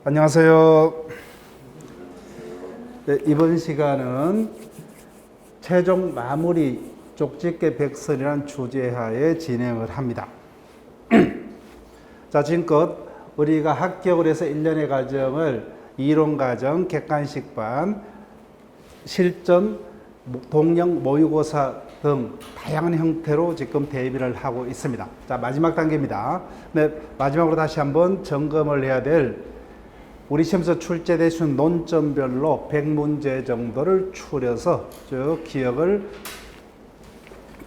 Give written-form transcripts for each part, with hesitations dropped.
안녕하세요. 네, 이번 시간은 최종 마무리 쪽집게 백설이라는 주제하에 진행을 합니다. 자, 지금껏 우리가 합격을 해서 1년의 과정을 이론 과정, 객관식 반, 실전, 동영 모의고사 등 다양한 형태로 지금 대비를 하고 있습니다. 자, 마지막 단계입니다. 네, 마지막으로 다시 한번 점검을 해야 될 우리 시험에서 출제되신 논점별로 100문제 정도를 추려서 쭉 기억을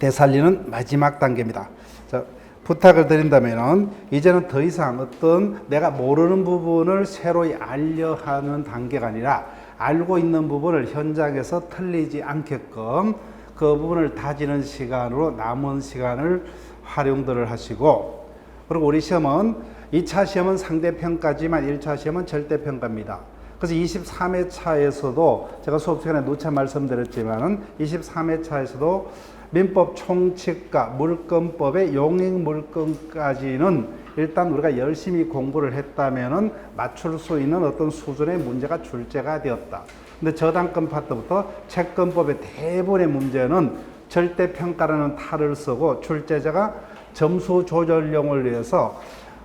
되살리는 마지막 단계입니다. 자, 부탁을 드린다면 이제는 더 이상 어떤 내가 모르는 부분을 새로이 알려 하는 단계가 아니라 알고 있는 부분을 현장에서 틀리지 않게끔 그 부분을 다지는 시간으로 남은 시간을 활용들을 하시고, 그리고 우리 시험은 2차 시험은 상대평가지만 1차 시험은 절대평가입니다. 그래서 23회차에서도 제가 수업 시간에 누차 말씀드렸지만은 23회차에서도 민법 총칙과 물권법의 용익물권까지는 일단 우리가 열심히 공부를 했다면은 맞출 수 있는 어떤 수준의 문제가 출제가 되었다. 근데 저당권 파트부터 채권법의 대부분의 문제는 절대평가라는 탈을 쓰고 출제자가 점수 조절용을 위해서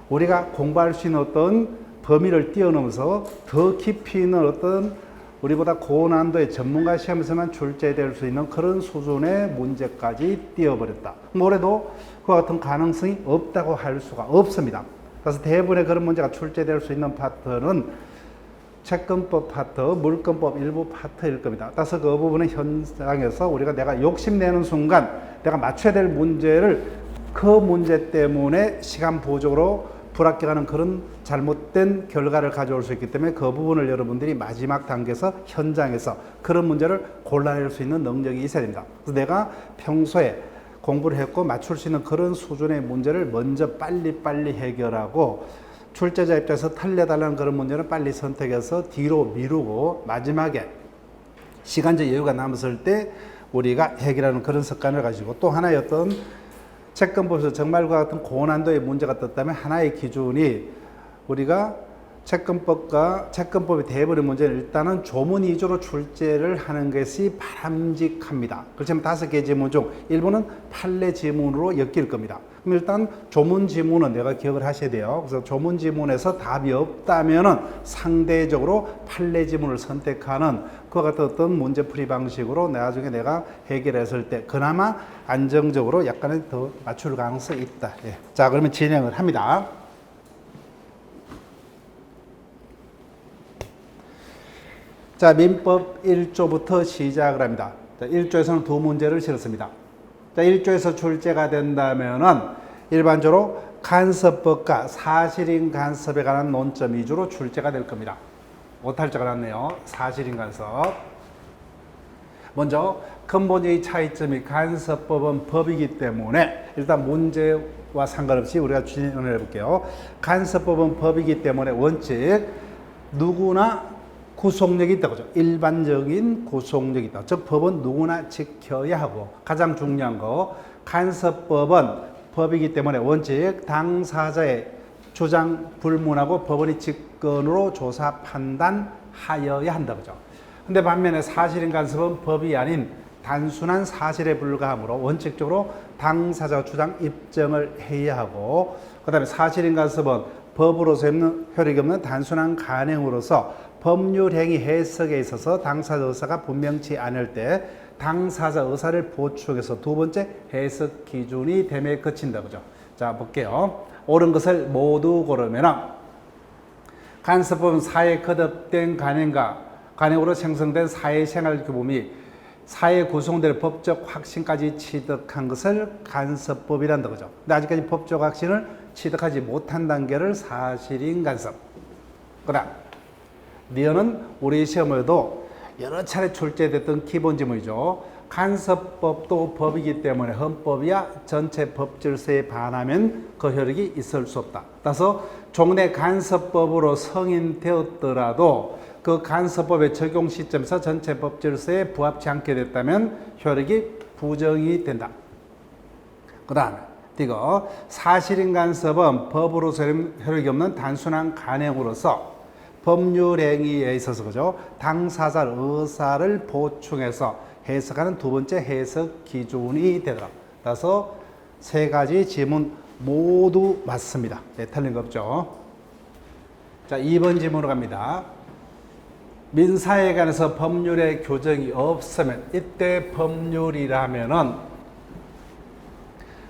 우리가 공부할 수 있는 어떤 범위를 뛰어넘어서 더 깊이 있는 어떤 우리보다 고난도의 전문가 시험에서만 출제될 수 있는 그런 수준의 문제까지 띄워버렸다. 올해도 그와 같은 가능성이 없다고 할 수가 없습니다. 그래서 대부분의 그런 문제가 출제될 수 있는 파트는 채권법 파트, 물권법 일부 파트일 겁니다. 따라서 그 부분은 현장에서 우리가 내가 욕심내는 순간 내가 맞춰야 될 문제를 그 문제 때문에 시간 부족으로 불합격하는 그런 잘못된 결과를 가져올 수 있기 때문에 그 부분을 여러분들이 마지막 단계에서 현장에서 그런 문제를 골라낼 수 있는 능력이 있어야 됩니다. 그래서 내가 평소에 공부를 했고 맞출 수 있는 그런 수준의 문제를 먼저 빨리빨리 해결하고 출제자 입장에서 틀려달라는 그런 문제는 빨리 선택해서 뒤로 미루고 마지막에 시간적 여유가 남았을 때 우리가 해결하는 그런 습관을 가지고, 또 하나의 어떤 채권법에서 정말 그와 같은 고난도의 문제가 떴다면 하나의 기준이 우리가 채권법과 채권법의 대부분의 문제는 일단은 조문 위주로 출제를 하는 것이 바람직합니다. 그렇지만 5개 지문 중 일부는 판례 지문으로 엮일 겁니다. 그럼 일단 조문 지문은 내가 기억을 하셔야 돼요. 그래서 조문 지문에서 답이 없다면은 상대적으로 판례 지문을 선택하는 그와 같은 어떤 문제풀이 방식으로 나중에 내가 해결했을 때 그나마 안정적으로 약간의 더 맞출 가능성이 있다. 예. 자, 그러면 진행을 합니다. 자, 민법 1조부터 시작을 합니다. 자, 1조에서는 두 문제를 실었습니다. 자, 1조에서 출제가 된다면은 일반적으로 간섭법과 사실인 간섭에 관한 논점 위주로 출제가 될 겁니다. 오탈자가 났네요. 사실인 간섭. 먼저 근본적인 차이점이 간섭법은 법이기 때문에 일단 문제와 상관없이 우리가 진행을 해볼게요. 간섭법은 법이기 때문에 원칙 누구나 구속력이 있다고 하죠. 일반적인 구속력이 있다. 즉 법은 누구나 지켜야 하고, 가장 중요한 거 간섭법은 법이기 때문에 원칙 당사자의 주장 불문하고 법원의 직권으로 조사 판단하여야 한다고 하죠. 근데 반면에 사실인 간섭은 법이 아닌 단순한 사실에 불과하므로 원칙적으로 당사자 주장 입증을 해야 하고, 그 다음에 사실인 간섭은 법으로서 효력이 없는 단순한 간행으로서 법률행위 해석에 있어서 당사자 의사가 분명치 않을 때 당사자 의사를 보충해서 두 번째 해석 기준이 됨에 그친다. 그죠? 자, 볼게요. 옳은 것을 모두 고르면 간섭법은 사회 거듭된 간행으로 생성된 사회생활 규범이 사회 구성될 법적 확신까지 취득한 것을 간섭법이란다. 그죠? 근데 아직까지 법적 확신을 취득하지 못한 단계를 사실인 간섭. 그 다음 니어는 우리 시험에도 여러 차례 출제됐던 기본 지문이죠. 간섭법도 법이기 때문에 헌법이야 전체 법질서에 반하면 그 효력이 있을 수 없다. 따라서 종래 간섭법으로 승인되었더라도 그 간섭법의 적용 시점에서 전체 법질서에 부합치 않게 됐다면 효력이 부정이 된다. 그 다음에 이거 사실인 간섭은 법으로서 효력이 없는 단순한 간행으로서 법률 행위에 있어서 그죠? 당사자 의사를 보충해서 해석하는 두 번째 해석 기준이 되더라. 따라서 세 가지 지문 모두 맞습니다. 네, 틀린 거 없죠. 자, 2번 지문으로 갑니다. 민사에 관해서 법률의 규정이 없으면 이때 법률이라면은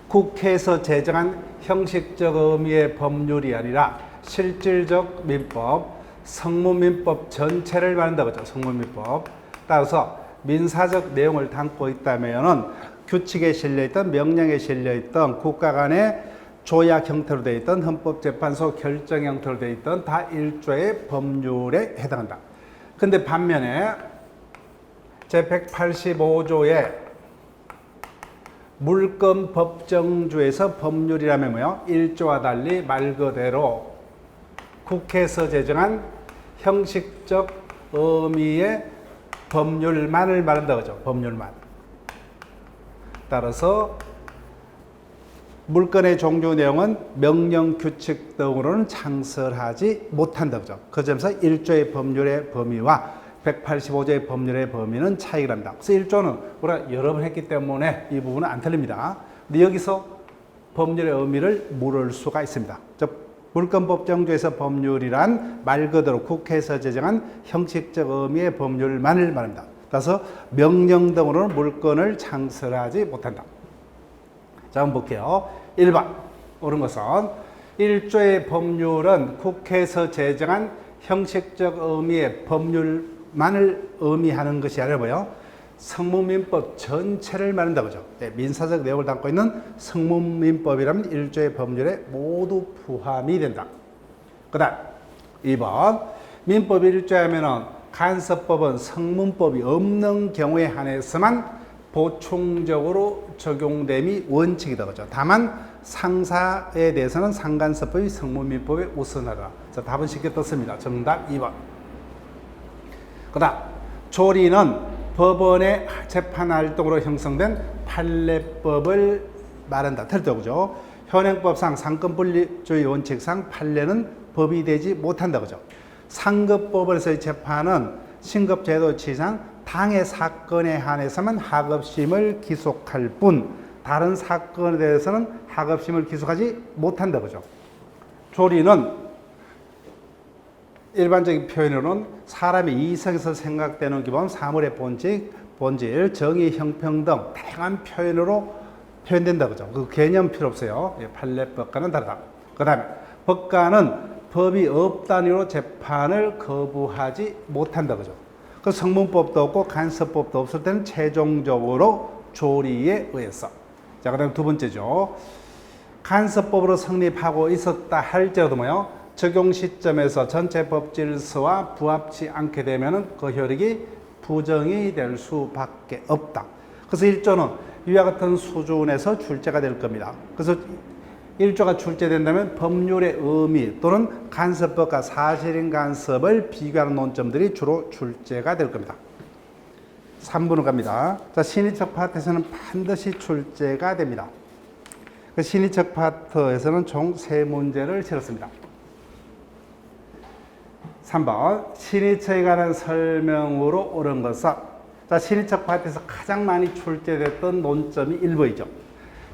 국회에서 제정한 형식적 의미의 법률이 아니라 실질적 민법, 성문민법 전체를 말한다고 하죠. 성문민법. 따라서 민사적 내용을 담고 있다면은 규칙에 실려있던 명령에 실려있던 국가 간의 조약 형태로 되어 있던 헌법재판소 결정 형태로 되어 있던 다 일조의 법률에 해당한다. 근데 반면에 제185조의 물권 법정주에서 법률이라면 뭐요? 1조와 달리 말 그대로 국회에서 제정한 형식적 의미의 법률만을 말한다고 하죠. 법률만. 따라서 물권의 종류 내용은 명령, 규칙 등으로는 창설하지 못한다고 하죠. 그 점에서 1조의 법률의 범위와 185조의 법률의 범위는 차이가 납니다. 그래서 1조는 우리가 여러 번 했기 때문에 이 부분은 안 틀립니다. 근데 여기서 법률의 의미를 물을 수가 있습니다. 물권법정주에서 법률이란 말 그대로 국회에서 제정한 형식적 의미의 법률만을 말합니다. 따라서 명령 등으로는 물권을 창설하지 못한다. 자, 한번 볼게요. 1번 옳은 것은 1조의 법률은 국회에서 제정한 형식적 의미의 법률만을 의미하는 것이 아니라 뭐요? 성문민법 전체를 말한다고 하죠. 네, 민사적 내용을 담고 있는 성문민법이라면 1조의 법률에 모두 포함이 된다. 그 다음 2번 민법 1조에 하면은 간섭법은 성문법이 없는 경우에 한해서만 보충적으로 적용됨이 원칙이다. 그죠? 다만 상사에 대해서는 상간섭법이 성문민법에 우선하다. 자, 답은 쉽게 떴습니다. 정답 2번. 그 다음 조리는 법원의 재판활동으로 형성된 판례법을 말한다. 틀렸죠. 그죠? 현행법상 상권분리주의 원칙상 판례는 법이 되지 못한다. 그죠? 상급법원에서의 재판은 신급제도치상 당의 사건에 한해서만 하급심을 기속할 뿐 다른 사건에 대해서는 하급심을 기속하지 못한다. 그죠? 조리는 일반적인 표현으로는 사람의 이성에서 생각되는 기본 사물의 본질, 정의, 형평등 다양한 표현으로 표현된다. 그죠? 그 개념 필요 없어요. 판례법과는 다르다. 그 다음에 법관은 법이 없다는 이유로 재판을 거부하지 못한다. 그죠? 그 성문법도 없고 간섭법도 없을 때는 최종적으로 조리에 의해서. 자, 그 다음 두 번째죠. 간섭법으로 성립하고 있었다 할지라도 뭐요? 적용 시점에서 전체 법 질서와 부합치 않게 되면 그 효력이 부정이 될 수밖에 없다. 그래서 1조는 이와 같은 수준에서 출제가 될 겁니다. 그래서 1조가 출제된다면 법률의 의미 또는 간섭법과 사실인 간섭을 비교하는 논점들이 주로 출제가 될 겁니다. 3번으로 갑니다. 자, 신의적 파트에서는 반드시 출제가 됩니다. 그 신의적 파트에서는 총 3문제를 치렀습니다. 3번 신의처에 관한 설명으로 옳은 것은 자, 신의적 파트에서 가장 많이 출제됐던 논점이 1번이죠.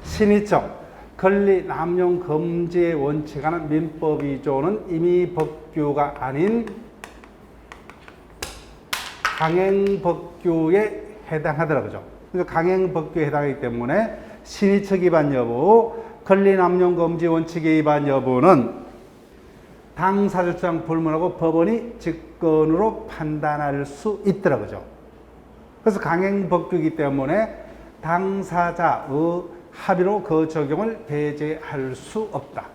신의적 권리 남용 금지의 원칙하는 민법 2조는 임의 법규가 아닌 강행 법규에 해당하더라고요. 그래서 강행 법규에 해당하기 때문에 신의적 위반 여부, 권리 남용 금지 원칙의 위반 여부는 당사자 주장 불문하고 법원이 직권으로 판단할 수 있더라고요. 그래서 강행 법규이기 때문에 당사자의 합의로 그 적용을 배제할 수 없다.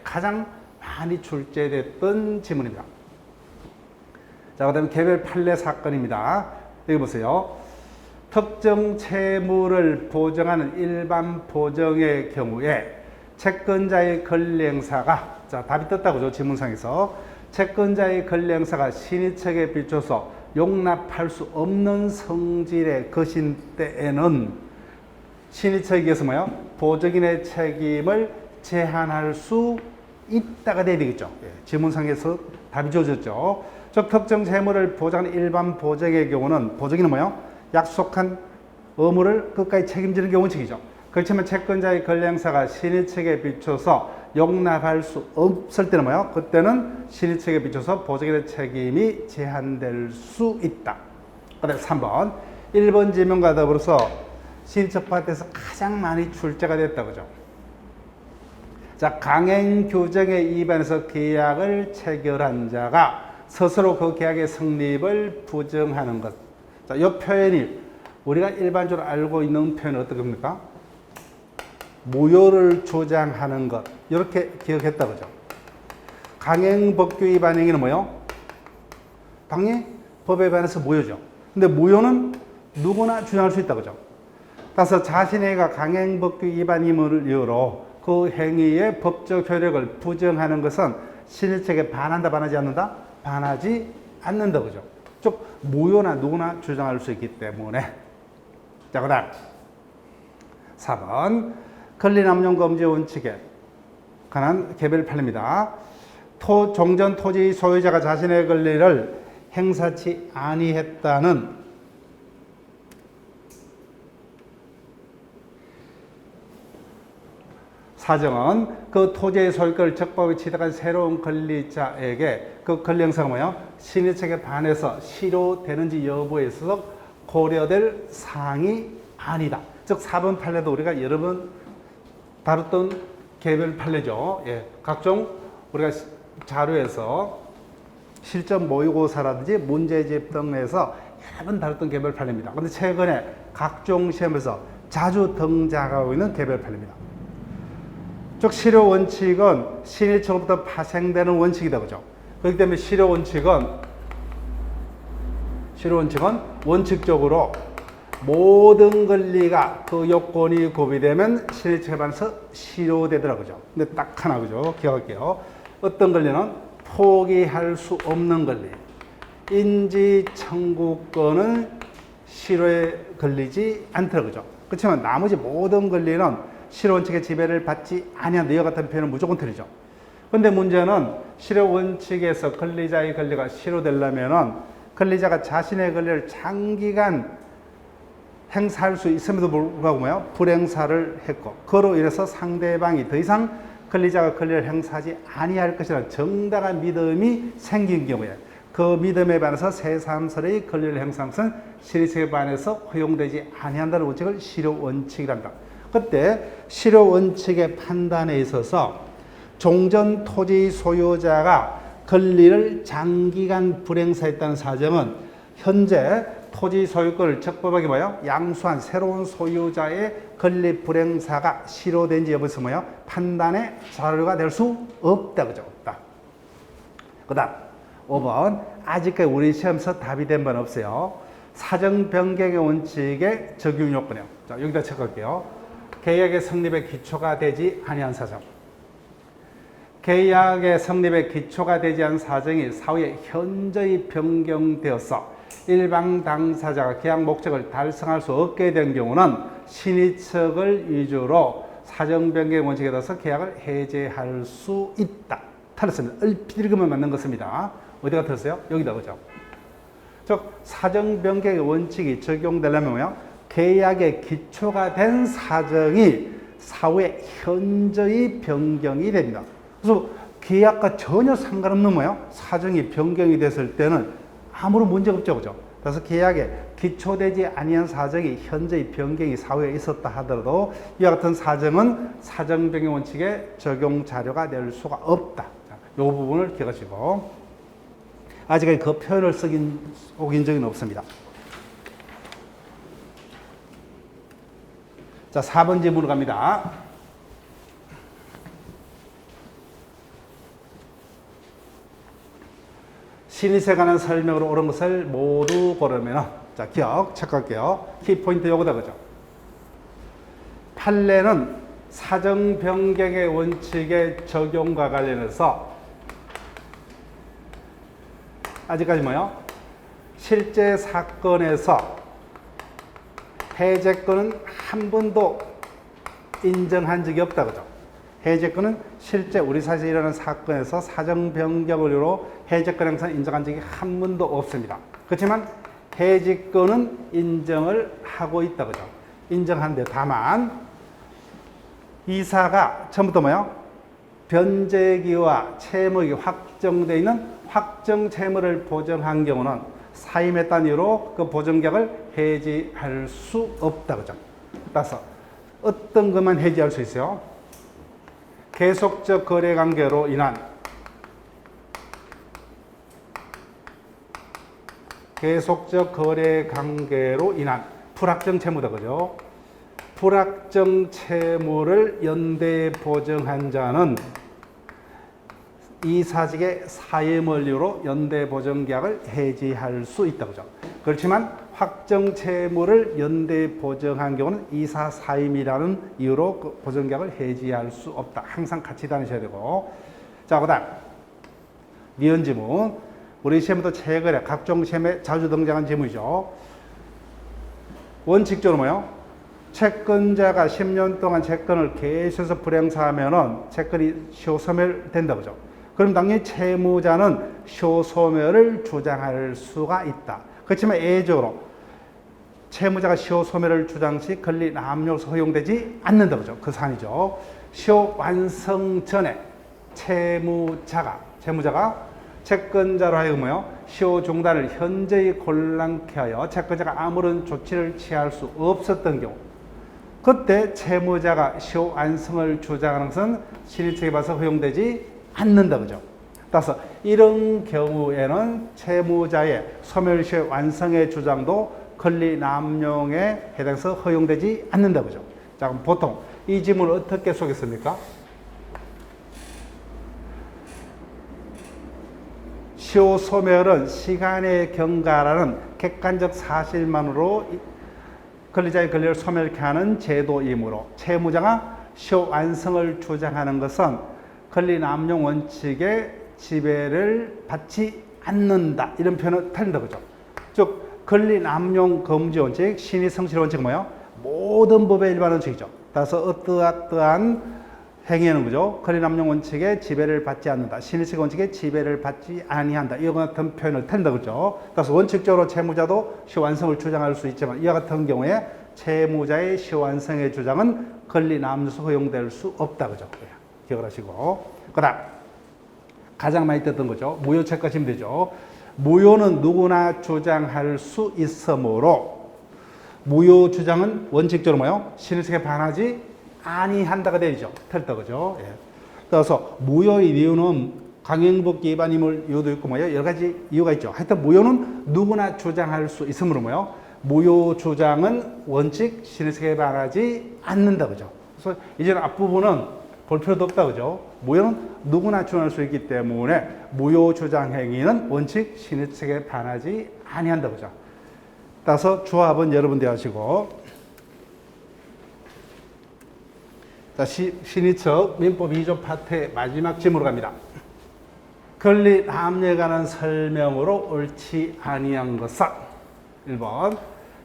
가장 많이 출제됐던 지문입니다. 자, 그 다음에 개별 판례 사건입니다. 여기 보세요. 특정 채무를 보정하는 일반 보정의 경우에 채권자의 권리 행사가 자, 답이 떴다고죠. 지문상에서 채권자의 권리 행사가 신의책에 비춰서 용납할 수 없는 성질의 것인 때에는 신의책에서 뭐요? 보증인의 책임을 제한할 수 있다가 돼야 되겠죠. 예, 지문상에서 답이 주어졌죠. 즉 특정 재물을 보장하는 일반 보적의 경우는 보적이는 뭐요? 약속한 의무를 끝까지 책임지는 게 원칙이죠. 그렇지만 채권자의 권리행사가 신의 책에 비춰서 용납할 수 없을 때는 뭐요? 그때는 신의 책에 비춰서 보적에 대한 책임이 제한될 수 있다. 그다음에 3번 1번 지명과 더불어서 신의책 파트에서 가장 많이 출제가 됐다 그죠? 자, 강행 규정에 위반해서 계약을 체결한 자가 스스로 그 계약의 성립을 부정하는 것. 자, 이 표현이 우리가 일반적으로 알고 있는 표현은 어떻게 합니까? 무효를 주장하는 것. 이렇게 기억했다 그죠? 강행법규 위반 행위는 뭐요? 당연히 법에 반해서 무효죠. 근데 무효는 누구나 주장할 수 있다 그죠? 따라서 자신의 강행법규 위반 임무를 이유로 그 행위의 법적 효력을 부정하는 것은 신의책에 반한다 반하지 않는다? 반하지 않는다 그죠? 즉 무효나 누구나 주장할 수 있기 때문에. 자, 그 다음 4번 권리남용 금지 원칙에 관한 개별 판례입니다. 종전 토지 소유자가 자신의 권리를 행사치 아니했다는 사정은 그 토지의 소유권을 적법하게 취득한 새로운 권리자에게 그 권리 행사가 뭐예요? 신의책에 반해서 실효되는지 여부에 있어서 고려될 사항이 아니다. 즉 4번 판례도 우리가 여러 번 다뤘던 개별 판례죠. 예, 각종 우리가 자료에서 실전 모의고사라든지 문제집 등에서 여러 번 다뤘던 개별 판례입니다. 그런데 최근에 각종 시험에서 자주 등장하고 있는 개별 판례입니다. 즉 실효 원칙은 신의책으로부터 파생되는 원칙이다 그죠? 그렇기 때문에 실효 원칙은 원칙적으로 모든 권리가 그 요건이 구비되면 신의책에 반해서 실효되더라 그죠? 근데 딱 하나 그죠? 기억할게요. 어떤 권리는 포기할 수 없는 권리. 인지 청구권은 실효에 걸리지 않더라 그죠? 그렇지만 나머지 모든 권리는 실효 원칙의 지배를 받지 아니한다. 이와 같은 표현은 무조건 틀리죠. 그런데 문제는 실효 원칙에서 권리자의 권리가 실효되려면은 권리자가 자신의 권리를 장기간 행사할 수 있음에도 불구하고 뭐예요? 불행사를 했고 그로 인해서 상대방이 더 이상 권리자가 권리를 행사하지 아니할 것이라는 정당한 믿음이 생긴 경우에 그 믿음에 반해서 새3설의 권리를 행사하는 것은 신의책에 반해서 허용되지 아니한다는 원칙을 실효 원칙이란다. 그때 실효 원칙의 판단에 있어서 종전 토지 소유자가 권리를 장기간 불행사했다는 사정은 현재 토지 소유권을 적법하게 뭐요? 양수한 새로운 소유자의 권리 불행사가 실효된지 여부에서 뭐요? 판단의 자료가 될 수 없다 그죠? 없다. 그 다음 5번 아직까지 우리 시험에서 답이 된 바는 없어요. 사정 변경의 원칙의 적용 요건이요. 자, 여기다 체크할게요. 계약의 성립의 기초가 되지 아니한 사정. 계약의 성립의 기초가 되지 않은 사정이 사후에 현저히 변경되어서 일방 당사자가 계약 목적을 달성할 수 없게 된 경우는 신의책을 위주로 사정 변경 원칙에 따라서 계약을 해제할 수 있다. 틀렸습니다. 얼핏 읽으면 맞는 것입니다. 어디가 틀렸어요? 여기다 그죠? 즉 사정 변경의 원칙이 적용되려면 뭐요? 계약의 기초가 된 사정이 사후에 현저히 변경이 됩니다. 그래서 계약과 전혀 상관없는 뭐예요? 사정이 변경이 됐을 때는 아무런 문제가 없죠, 그죠? 그래서 계약에 기초되지 아니한 사정이 현저히 변경이 사후에 있었다 하더라도 이와 같은 사정은 사정 변경 원칙의 적용 자료가 될 수가 없다. 이 부분을 기억하시고 아직까지 그 표현을 속인 적은 없습니다. 자, 4번 지문으로 갑니다. 신의책에 관한 설명으로 옳은 것을 모두 고르면 자, 기억 체크할게요. 키포인트 요거다 그죠? 판례는 사정 변경의 원칙의 적용과 관련해서 아직까지 뭐요? 실제 사건에서 해제권은 한 번도 인정한 적이 없다 그죠? 해제권은 실제 우리 사회에서 일어나는 사건에서 사정 변경을 이유로 해제권 행사를 인정한 적이 한 번도 없습니다. 그렇지만 해지권은 인정을 하고 있다. 그죠? 인정하는데 다만 이사가 처음부터 뭐요? 변제기와 채무액이 확정되어 있는 확정 채무를 보정한 경우는 사임했다는 이유로 그 보정계약을 해지할 수 없다. 그죠? 따라서 어떤 것만 해지할 수 있어요? 계속적 거래 관계로 인한 불확정 채무다. 그죠? 불확정 채무를 연대 보정한 자는 이 사직의 사임을 이유로 연대 보정 계약을 해지할 수 있다. 그죠? 그렇지만 확정 채무를 연대 보정한 경우는 이사 사임이라는 이유로 그 보정 계약을 해지할 수 없다. 항상 같이 다니셔야 되고. 자, 그다음 니은 지문. 우리 시험에도 채거래, 각종 시험에 자주 등장한 지문이죠. 원칙적으로 뭐요? 채권자가 10년 동안 채권을 계속해서 불행사하면은 채권이 시효소멸된다. 그죠? 그럼 당연히 채무자는 시효소멸을 주장할 수가 있다. 그렇지만 예외적으로 채무자가 시효소멸을 주장 시 권리남용으로서 허용되지 않는다. 그죠? 그 사안이죠. 시효 완성 전에 채무자가 채권자로 하여금 뭐요? 시효 중단을 현저히 곤란케 하여 채권자가 아무런 조치를 취할 수 없었던 경우, 그때 채무자가 시효 완성을 주장하는 것은 신의책에 봐서 허용되지 않는다. 그죠? 따라서 이런 경우에는 채무자의 소멸시효 완성의 주장도 권리남용에 해당해서 허용되지 않는다. 그죠? 자, 그럼 보통 이 지문을 어떻게 속였습니까? 시효 소멸은 시간의 경과라는 객관적 사실만으로 권리자의 권리를 소멸케 하는 제도이므로 채무자가 시효 완성을 주장하는 것은 권리남용 원칙의 지배를 받지 않는다. 이런 표현은 틀린다. 그죠? 즉 권리남용 금지 원칙, 신의 성실 원칙은 뭐예요? 모든 법의 일반 원칙이죠. 따라서 어떠한 행위는 그죠? 권리남용 원칙의 지배를 받지 않는다. 신의식 원칙의 지배를 받지 아니한다. 이와 같은 표현을 텐다. 그죠? 따라서 원칙적으로 채무자도 시효완성을 주장할 수 있지만 이와 같은 경우에 채무자의 시효완성의 주장은 권리남용으로서 허용될 수 없다. 그죠? 기억을 하시고. 그 다음 가장 많이 듣던 거죠. 무효채권 심리죠. 무효는 누구나 주장할 수 있으므로 무효 주장은 원칙적으로 뭐요? 신의식에 반하지 아니한다가 되죠. 틀다. 그죠? 예. 따라서 무효의 이유는 강행법 위반임을 이유도 있고 뭐예요? 여러 가지 이유가 있죠. 하여튼 무효는 누구나 주장할 수 있으므로 뭐예요? 무효 주장은 원칙 신의식에 반하지 않는다. 그죠? 그래서 이제는 앞부분은 볼 필요도 없다. 그죠? 무효는 누구나 주장할 수 있기 때문에 무효 주장 행위는 원칙 신의식에 반하지 아니한다. 그죠? 따라서 조합은 여러분들 하시고. 자, 신의책 민법 2조 파트의 마지막 지문으로 갑니다. 권리남용에 관한 설명으로 옳지 아니한 것은 1번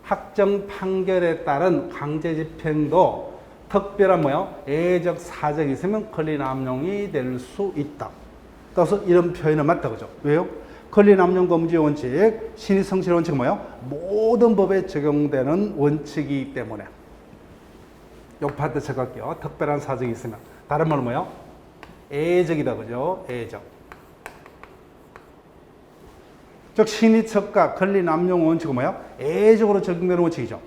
확정 판결에 따른 강제집행도 특별한 뭐요? 예외적 사정이 있으면 권리남용이 될 수 있다. 따라서 이런 표현은 맞다. 그죠? 왜요? 권리남용 금지 원칙, 신의성실 원칙은 뭐요? 모든 법에 적용되는 원칙이기 때문에 요 파트 적을게요. 특별한 사정이 있으면. 다른 말은 뭐예요? 예외적이다. 그죠? 예외적. 즉 신의척과 권리남용 원칙은 뭐예요? 예외적으로 적용되는 원칙이죠.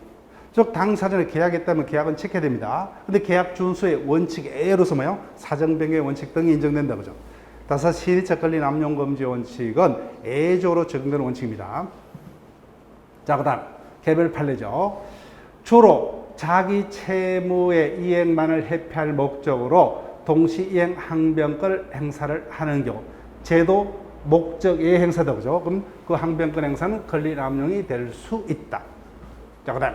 즉 당사전에 계약했다면 계약은 지켜야 됩니다. 근데 계약 준수의 원칙 예외로서 뭐예요? 사정변경의 원칙 등이 인정된다. 그죠? 따라서 신의척 권리남용 금지 원칙은 예외적으로 적용되는 원칙입니다. 자, 그 다음 개별 판례죠. 주로 자기 채무의 이행만을 회피할 목적으로 동시이행 항변권 행사를 하는 경우 제도 목적 예외 행사다. 그죠? 그럼 그 항변권 행사는 권리남용이 될 수 있다. 자, 그 다음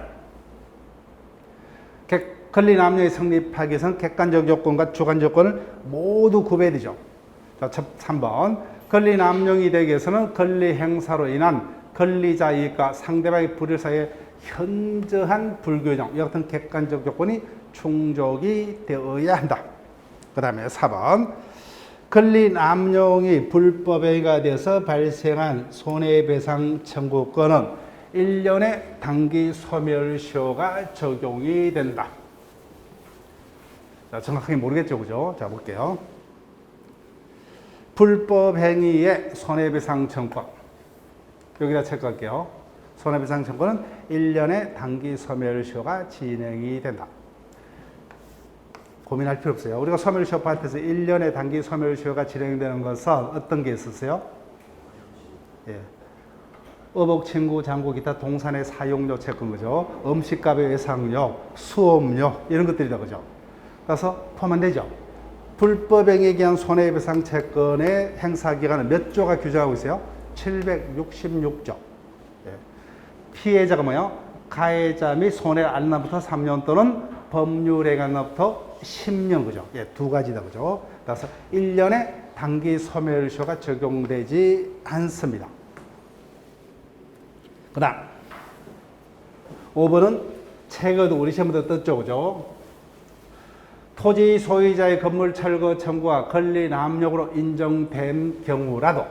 권리남용이 성립하기 위해서는 객관적 요건과 주관적 요건을 모두 구별해야 되죠. 자, 3번 권리남용이 되기 위해서는 권리행사로 인한 권리자 이익과 상대방의 불이익 사이에 현저한 불균형, 이 같은 객관적 조건이 충족이 되어야 한다. 그 다음에 4번. 권리남용이 불법행위가 돼서 발생한 손해배상 청구권은 1년의 단기 소멸시효가 적용이 된다. 자, 정확하게 모르겠죠, 그죠? 자, 볼게요. 불법행위의 손해배상 청구권. 여기다 체크할게요. 손해배상 청구는 1년의 단기 소멸시효가 진행이 된다. 고민할 필요 없어요. 우리가 소멸시효 파트에서 1년의 단기 소멸시효가 진행되는 것은 어떤 게 있었어요? 예. 어복, 친구, 장구, 기타 동산의 사용료 채권 거죠. 음식값의 예상료, 수업료 이런 것들이다 그죠. 그래서 포함 되죠. 불법행위에 의한 손해배상 채권의 행사 기간은 몇 조가 규정하고 있어요? 766조. 예. 피해자가 뭐요? 가해자 및 손해를 안 날부터 3년 또는 법률행위로부터 10년 그죠? 예, 두 가지다 그죠? 그래서 1년의 단기 소멸시효가 적용되지 않습니다. 그 다음 5번은 최근에도 우리 시험에도 떴죠 그죠? 토지 소유자의 건물 철거 청구가 권리남용으로 인정된 경우라도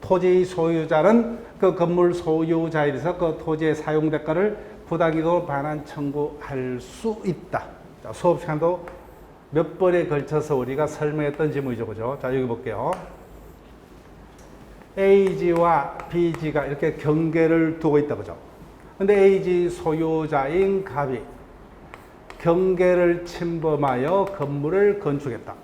토지 소유자는 그 건물 소유자에 대해서 그 토지의 사용 대가를 부당이익으로 반환 청구할 수 있다. 자, 수업 시간도 몇 번에 걸쳐서 우리가 설명했던 지문이죠. 그죠? 자, 여기 볼게요. A지와 B지가 이렇게 경계를 두고 있다. 그죠? 근데 A지 소유자인 갑이 경계를 침범하여 건물을 건축했다.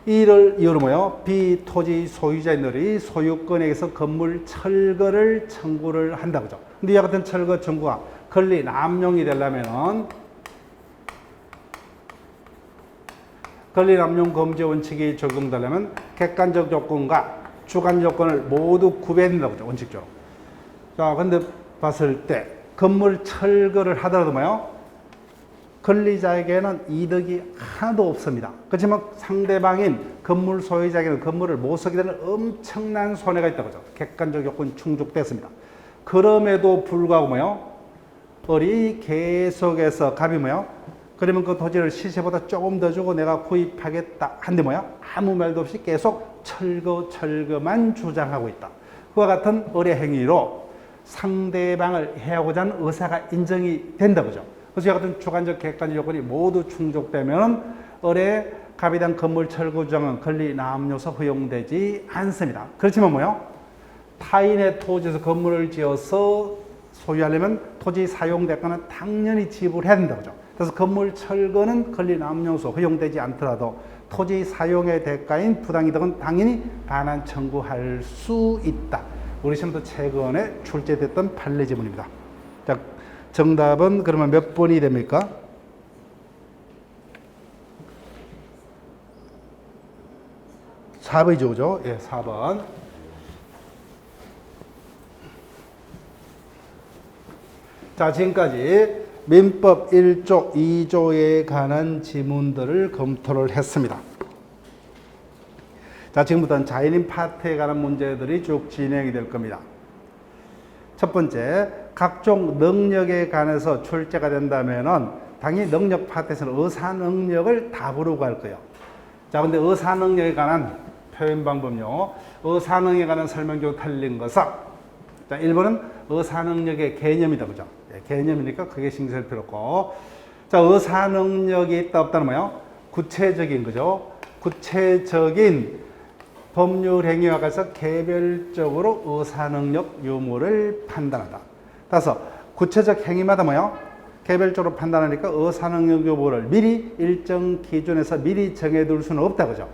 이를 이유로 뭐요? B 토지 소유자인들이 소유권에서 건물 철거를 청구를 한다. 그죠? 근데 이와 같은 철거 청구가 권리 남용이 되려면은 권리 남용 금지 원칙이 적용되려면 객관적 조건과 주관 조건을 모두 구별해야 된다고 원칙적으로. 자, 근데 봤을 때 건물 철거를 하더라도 뭐요? 권리자에게는 이득이 하나도 없습니다. 그렇지만 상대방인 건물 소유자에게는 건물을 못 쓰게 되는 엄청난 손해가 있다고 하죠. 객관적 요건이 충족됐습니다. 그럼에도 불구하고 뭐요? 을이 계속해서 갑이 뭐요? 그러면 그 토지를 시세보다 조금 더 주고 내가 구입하겠다 한데 뭐야? 아무 말도 없이 계속 철거만 주장하고 있다. 그와 같은 을의 행위로 상대방을 해하고자 하는 의사가 인정이 된다 그죠? 그래서 이와 같은 주관적 객관적 요건이 모두 충족되면 을의 갑에 대한 건물 철거 주장은 권리 남용서 허용되지 않습니다. 그렇지만 뭐요? 타인의 토지에서 건물을 지어서 소유하려면 토지 사용 대가는 당연히 지불해야 된다 그죠? 그래서 건물 철거는 권리 남용서 허용되지 않더라도 토지 사용의 대가인 부당이득은 당연히 반환 청구할 수 있다. 우리 시험도 최근에 출제됐던 판례 지문입니다. 자, 정답은 그러면 몇 번이 됩니까? 4번이죠, 그죠? 예, 4번. 자, 지금까지 민법 1조, 2조에 관한 지문들을 검토를 했습니다. 자, 지금부터는 자연인 파트에 관한 문제들이 쭉 진행이 될 겁니다. 첫 번째, 각종 능력에 관해서 출제가 된다면은 당연히 능력 파트에서는 의사 능력을 답으로 구할 거예요. 자, 근데 의사 능력에 관한 표현 방법요. 의사 능력에 관한 설명조 틀린 것은 자, 1번은 의사 능력의 개념이다. 그죠? 예, 개념이니까 그게 신경 쓸 필요 없고. 자, 의사 능력이 있다 없다는 뭐예요? 구체적인 거죠. 구체적인 법률 행위와 관해서 개별적으로 의사 능력 유무를 판단한다. 따라서 구체적 행위마다 뭐예요? 개별적으로 판단하니까 의사 능력 유무를 미리 일정 기준에서 미리 정해둘 수는 없다. 그죠?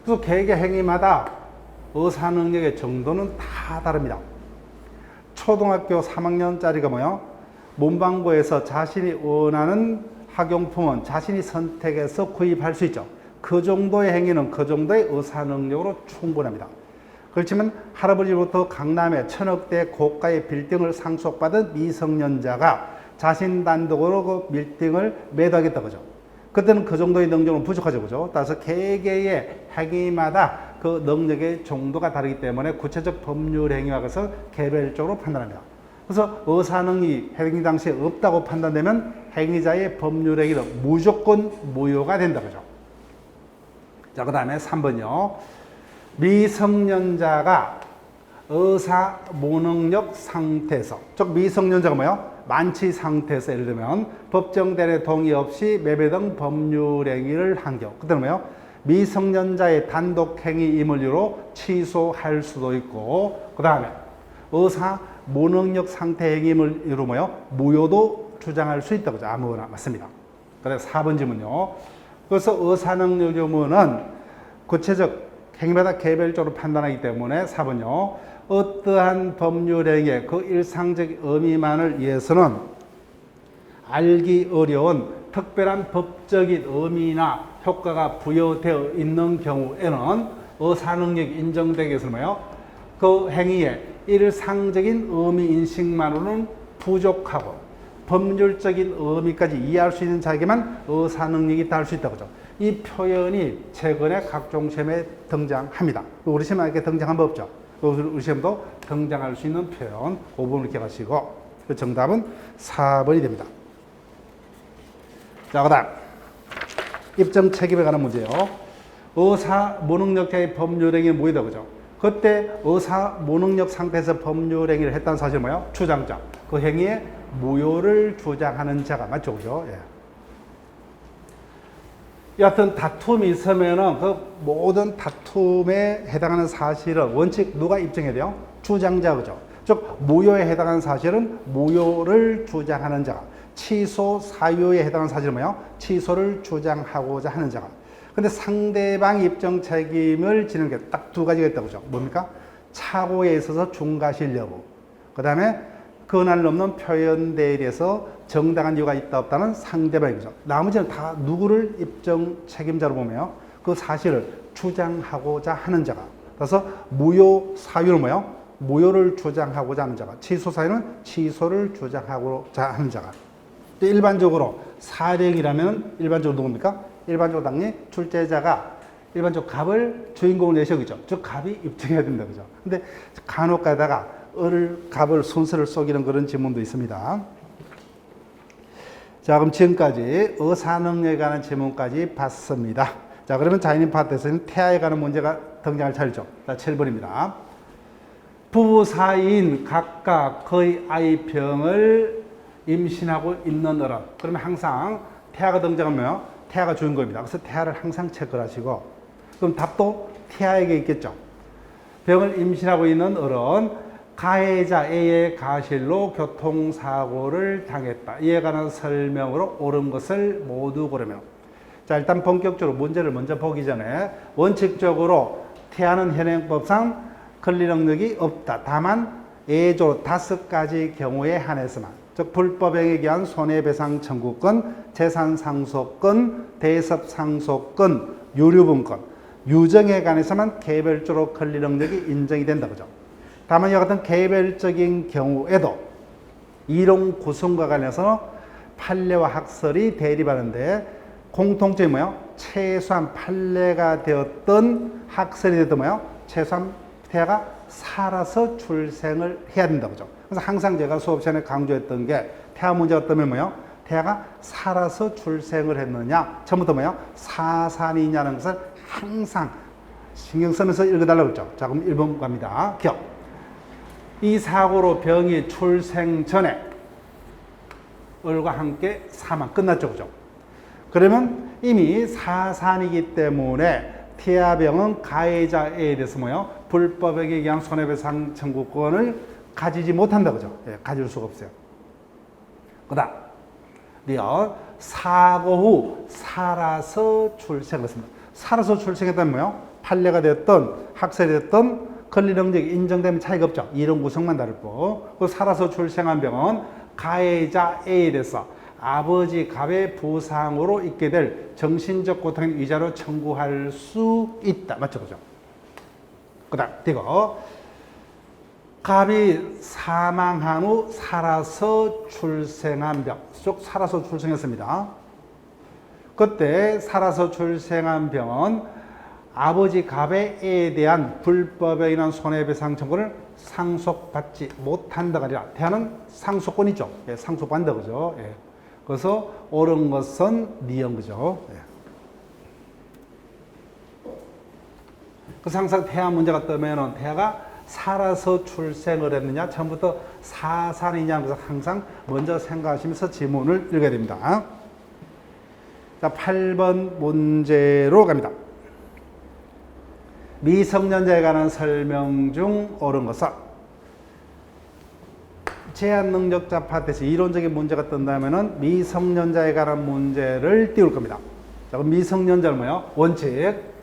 그래서 개개 행위마다 의사 능력의 정도는 다 다릅니다. 초등학교 3학년짜리가 뭐요? 문방구에서 자신이 원하는 학용품은 자신이 선택해서 구입할 수 있죠. 그 정도의 행위는 그 정도의 의사 능력으로 충분합니다. 그렇지만 할아버지로부터 강남에 천억대 고가의 빌딩을 상속받은 미성년자가 자신 단독으로 그 빌딩을 매도하겠다 그죠? 그때는 그 정도의 능력은 부족하죠, 그죠? 따라서 개개의 행위마다 그 능력의 정도가 다르기 때문에 구체적 법률 행위와 것을 개별적으로 판단합니다. 그래서 의사능이 행위 당시에 없다고 판단되면 행위자의 법률 행위는 무조건 무효가 된다, 그죠? 자, 그 다음에 3번이요. 미성년자가 의사 모능력 상태에서, 즉 미성년자가 뭐예요? 만취 상태에서 예를 들면 법정대리의 동의 없이 매매 등 법률 행위를 한 경우, 그때는 뭐예요? 미성년자의 단독 행위임을 이유로 취소할 수도 있고, 그 다음에 의사 모능력 상태 행위임을 이유로 뭐예요? 무효도 주장할 수 있다고 하죠. 아무거나 맞습니다. 그래서 4번 질문요. 그래서 의사능력 유무는 구체적 행위마다 개별적으로 판단하기 때문에 4번요. 어떠한 법률 행위의 그 일상적 의미만을 위해서는 알기 어려운 특별한 법적인 의미나 효과가 부여되어 있는 경우에는 의사능력이 인정되기 위해서는 뭐예요? 그 행위의 일상적인 의미 인식만으로는 부족하고 법률적인 의미까지 이해할 수 있는 자에게만 의사능력이 있다 할 수 있다고 하죠. 이 표현이 최근에 각종 시험에 등장합니다. 우리 시험에 이렇게 등장한 법 없죠. 우리 시험도 등장할 수 있는 표현, 5번을 기억하시고, 정답은 4번이 됩니다. 자, 그 다음 입증 책임에 관한 문제요. 의사 모능력자의 법률행위 무효다, 그죠? 그때 의사 모능력 상태에서 법률행위를 했다는 사실은 뭐예요? 주장자. 그 행위에 무효를 주장하는 자가 맞죠, 그죠? 예. 여하튼 다툼이 있으면은 그 모든 다툼에 해당하는 사실은 원칙 누가 입증해야 돼요? 주장자, 그죠? 즉 무효에 해당하는 사실은 무효를 주장하는 자가, 취소 사유에 해당하는 사실은 뭐예요? 취소를 주장하고자 하는 자가. 근데 상대방 입증 책임을 지는 게 딱 두 가지가 있다고 그죠? 뭡니까? 착오에 있어서 중과실 여부. 그 다음에 권한을 넘는 표현 대리에서 정당한 이유가 있다 없다는 상대방이죠. 나머지는 다 누구를 입증 책임자로 보면 그 사실을 주장하고자 하는 자가. 그래서 무효 사유는 뭐예요? 무효를 주장하고자 하는 자가. 취소 사유는 취소를 주장하고자 하는 자가. 일반적으로 사령이라면 일반적으로 누굽니까? 일반적으로 당연히 출제자가 일반적으로 갑을 주인공을 내셔, 그죠? 즉 갑이 입증해야 된다, 그죠? 근데 간혹 가다가 갑을 순서를 속이는 그런 질문도 있습니다. 자, 그럼 지금까지 의사능력에 관한 질문까지 봤습니다. 자, 그러면 자연인 파트에서는 태아에 관한 문제가 등장할 차례죠. 자, 7번입니다. 부부 사이인 각각 그의 아이 병을 임신하고 있는 어른. 그러면 항상 태아가 등장하면 태아가 주인공입니다. 그래서 태아를 항상 체크를 하시고, 그럼 답도 태아에게 있겠죠. 병을 임신하고 있는 어른, 가해자 A의 가실로 교통사고를 당했다. 이에 관한 설명으로 옳은 것을 모두 고르며. 자, 일단 본격적으로 문제를 먼저 보기 전에 원칙적으로 태아는 현행법상 권리 능력이 없다. 다만 예조 5가지 경우에 한해서만, 즉 불법행위에 의한 손해배상 청구권, 재산상속권, 대섭상속권, 유류분권, 유정에 관해서만 개별적으로 권리 능력이 인정이 된다, 그죠? 다만 이와 같은 개별적인 경우에도 이론 구성과 관련해서 판례와 학설이 대립하는데 공통점이 뭐예요? 최소한 판례가 되었던 학설이 되었던 뭐예요? 최소한 태아가 살아서 출생을 해야 된다, 그죠? 그래서 항상 제가 수업 시간에 강조했던 게 태아 문제가 뜨면 뭐예요? 태아가 살아서 출생을 했느냐, 처음부터 뭐예요? 사산이냐는 것을 항상 신경 쓰면서 읽어달라고 했죠. 자, 그럼 1번 갑니다. 기억. 이 사고로 병이 출생 전에 을과 함께 사망 끝났죠, 그죠? 그러면 이미 사산이기 때문에 태아병은 가해자에 대해서 뭐예요? 불법에 의한 손해배상 청구권을 가지지 못한다, 그죠? 예, 가질 수가 없어요. 그 다음, 사고 후 살아서 출생했습니다. 살아서 출생했다면 뭐예요? 판례가 됐던, 학설이 됐던 권리 능력이 인정되면 차이가 없죠. 이론 구성만 다를 뿐. 그 살아서 출생한 병은 가해자 A에 대해서 아버지 갑의 부상으로 있게 될 정신적 고통의 위자료 청구할 수 있다. 맞죠? 그죠? 그 다음, 이거. 갑이 사망한 후 살아서 출생한 병. 쭉 살아서 출생했습니다. 그때 살아서 출생한 병은 아버지 갑의 A에 대한 불법에 의한 손해배상 청구를 상속받지 못한다가 아니라 태아는 상속권이죠. 예, 상속받는다, 그죠? 예. 그래서 옳은 것은 니은, 그죠? 예. 그래서 항상 태아 문제가 뜨면은 태아가 살아서 출생을 했느냐, 처음부터 사산이냐, 그래서 항상 먼저 생각하시면서 지문을 읽어야 됩니다. 자, 8번 문제로 갑니다. 미성년자에 관한 설명 중 옳은 것은 제한 능력자 파트에서 이론적인 문제가 뜬다면은 미성년자에 관한 문제를 띄울 겁니다. 자, 그럼 미성년자는 뭐예요? 원칙.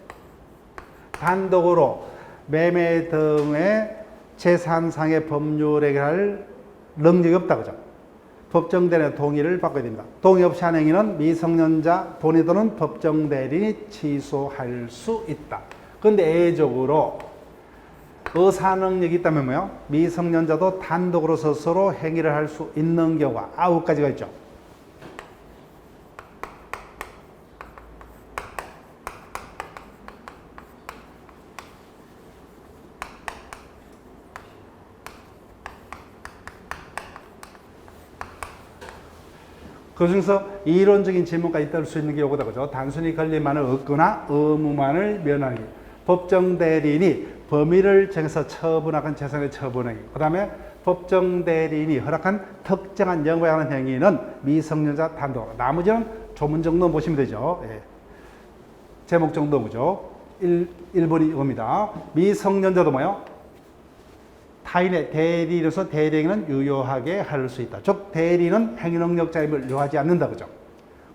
단독으로 매매 등의 재산상의 법률에 할 능력이 없다, 그죠? 법정대리인의 동의를 받아야 됩니다. 동의 없이 한 행위는 미성년자 본인 또는 법정대리인이 취소할 수 있다. 그런데 예외적으로 의사능력이 있다면 뭐요? 미성년자도 단독으로 스스로 행위를 할 수 있는 경우가 9가지가 있죠. 그 중에서 이론적인 질문까지 있을 수 있는 게 요거다, 그죠? 단순히 권리만을 얻거나 의무만을 면하기. 법정대리인이 범위를 정해서 처분하건 재산의 처분하기. 그 다음에 법정대리인이 허락한 특정한 영업에 관한 행위는 미성년자 단독. 나머지는 조문 정도 보시면 되죠. 예. 제목 정도 보죠. 1번이 이겁니다. 미성년자도 뭐요? 타인의 대리로서 대리행위는 유효하게 할 수 있다. 즉 대리는 행위능력자임을 요하지 않는다, 그죠?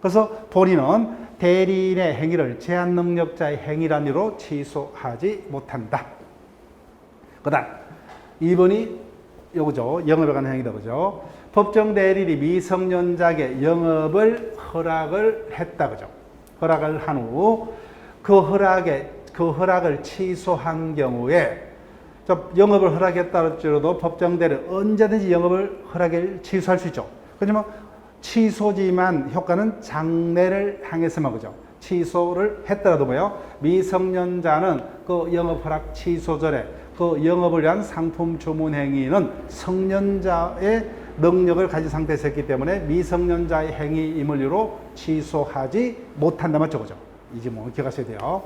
그래서 본인은 대리인의 행위를 제한능력자의 행위란 이유로 취소하지 못한다. 그 다음 2번이 요거죠. 영업에 관한 행위다, 그죠? 법정 대리인이 미성년자에게 영업을 허락을 했다, 그죠? 허락을 한 후 그 허락을 취소한 경우에 영업을 허락했다 할지라도 법정대리는 언제든지 영업을 허락을 취소할 수 있죠. 그렇지만 취소지만 효과는 장래를 향해서만, 그죠? 취소를 했더라도 뭐예요? 미성년자는 그 영업 허락 취소 전에 그 영업을 위한 상품 주문 행위는 성년자의 능력을 가진 상태에서 했기 때문에 미성년자의 행위임을 이유로 취소하지 못한다, 맞죠? 그죠? 이 지문 기억하셔야 돼요.